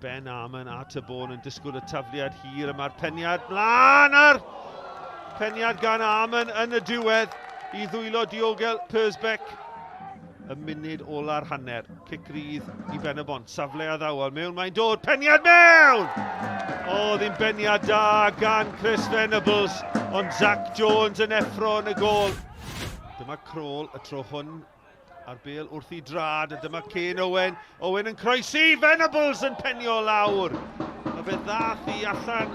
Ben Aman a Tybon yn disgwyl y tafliad hir, a mae'r peniad mlaen ar peniad gan Aman yn y diwedd i ddwylo diogel Persbeck. Y munud ola'r hanner, cic rydd i Pen-y-bont, safle a ddawel, mewn mae'n dod, peniad mewn! O, ddim beniad da gan Chris Venables, ond Zach Jones yn effro yn y gôl. Dyma Crawl, y tro hwn ar bêl wrth i drad, a dyma Kane Owen. Owen yn croesi, Venables yn penio lawr. A fe ddath i allan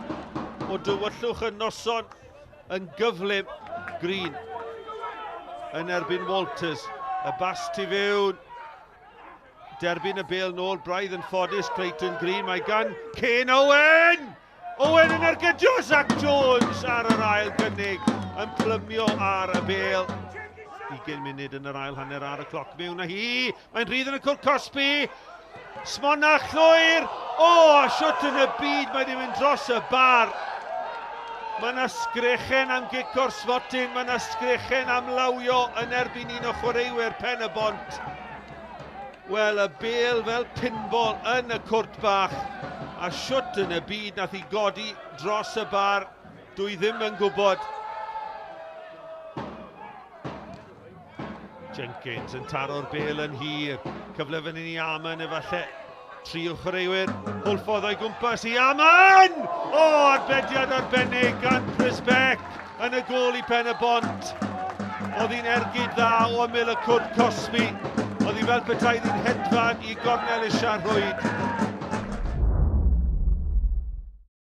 o dywyllwch y noson yn gyflym. Green yn erbyn Walters. Y bas tu fewn, derbyn y bêl nôl, braidd yn ffodus, Clayton Green, mae gan Kane Owen! Owen yn ergydio Zach Jones ar yr ail gynnig, yn plymio ar y bêl. 20 munud yn yr ail hanner ar y cloc mewn â hi, mae'n rhydd yn y cwrt Cosby, Smona llwyr, o, siwt yn y byd, mae ddim yn dros y bar. Mae yna sgrechen am gic o'r sfotyn, mae yna sgrechen am lawio yn erbyn un o chwaraewyr Pen-y-bont. Wel, y bêl fel pinball yn y cwrt bach, a siwt yn y byd nath i godi dros y bar, dwi ddim yn gwybod. Jenkins yn taro'r bêl yn hir, cyfle fan hyn i Aman efallai. Tri o chwaraewyr, Hwlffordd o'i gwmpas i Aman! O, arbediad arbennig gan Persbeck yn y gôl i Pen-y-bont. Oedd hi'n ergyd dda o ymyl y cwrt Cosby. Oedd hi fel petai ddi'n hedfan i gornel eisiau rhwyd.